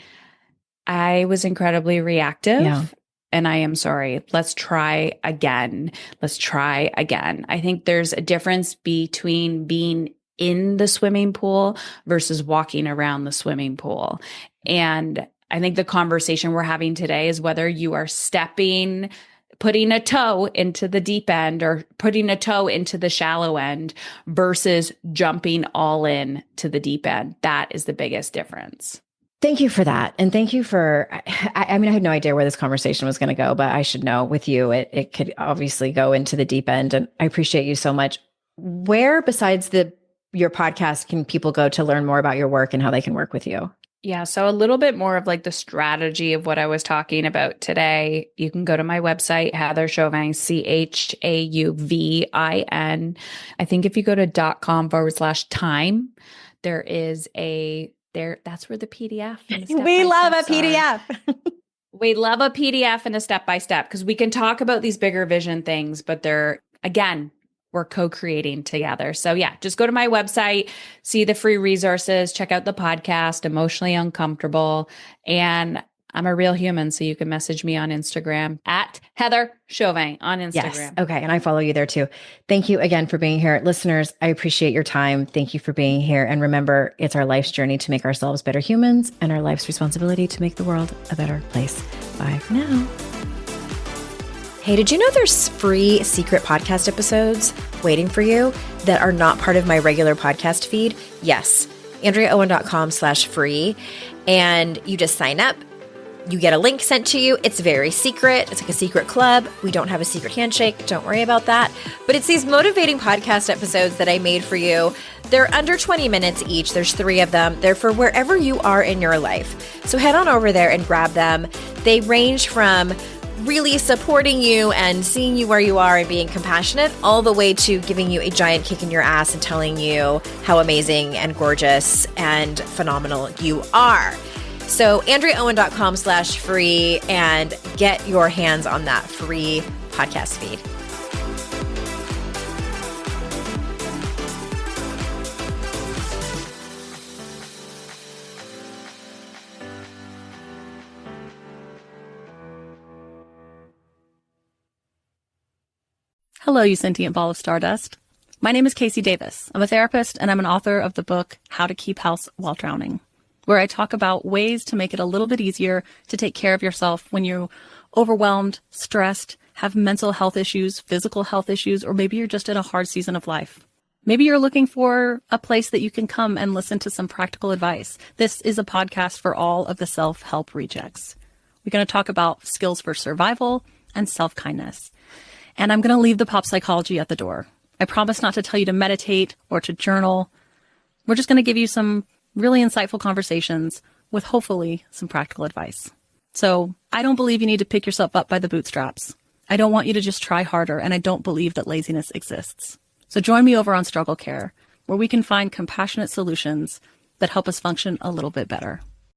I was incredibly reactive and I am sorry. Let's try again. Let's try again. I think there's a difference between being in the swimming pool versus walking around the swimming pool. And I think the conversation we're having today is whether you are stepping putting a toe into the deep end or putting a toe into the shallow end versus jumping all in to the deep end. That is the biggest difference. Thank you for that. And thank you for, I mean, I had no idea where this conversation was going to go, but I should know with you, it could obviously go into the deep end. And I appreciate you so much. Where besides your podcast can people go to learn more about your work and how they can work with you? Yeah. So a little bit more of like the strategy of what I was talking about today. You can go to my website, Heather Chauvin, CHAUVIN. I think if you go to .com/time, there is that's where the PDF. We love a PDF. We love a PDF and a step-by-step because we can talk about these bigger vision things, but we're co-creating together. So yeah, just go to my website, see the free resources, check out the podcast, Emotionally Uncomfortable. And I'm a real human, so you can message me on Instagram at Heather Chauvin on Instagram. Yes. Okay. And I follow you there too. Thank you again for being here. Listeners, I appreciate your time. Thank you for being here. And remember, it's our life's journey to make ourselves better humans and our life's responsibility to make the world a better place. Bye for now. Hey, did you know there's free secret podcast episodes waiting for you that are not part of my regular podcast feed? Yes. AndreaOwen.com/free. And you just sign up. You get a link sent to you. It's very secret. It's like a secret club. We don't have a secret handshake. Don't worry about that. But it's these motivating podcast episodes that I made for you. They're under 20 minutes each. There's 3 of them. They're for wherever you are in your life. So head on over there and grab them. They range from really supporting you and seeing you where you are and being compassionate, all the way to giving you a giant kick in your ass and telling you how amazing and gorgeous and phenomenal you are. So AndreaOwen.com/free and get your hands on that free podcast feed. Hello, you sentient ball of stardust. My name is Casey Davis. I'm a therapist and I'm an author of the book, How to Keep House While Drowning, where I talk about ways to make it a little bit easier to take care of yourself when you're overwhelmed, stressed, have mental health issues, physical health issues, or maybe you're just in a hard season of life. Maybe you're looking for a place that you can come and listen to some practical advice. This is a podcast for all of the self-help rejects. We're going to talk about skills for survival and self-kindness. And I'm going to leave the pop psychology at the door. I promise not to tell you to meditate or to journal. We're just going to give you some really insightful conversations with hopefully some practical advice. So I don't believe you need to pick yourself up by the bootstraps. I don't want you to just try harder, and I don't believe that laziness exists. So join me over on Struggle Care, where we can find compassionate solutions that help us function a little bit better.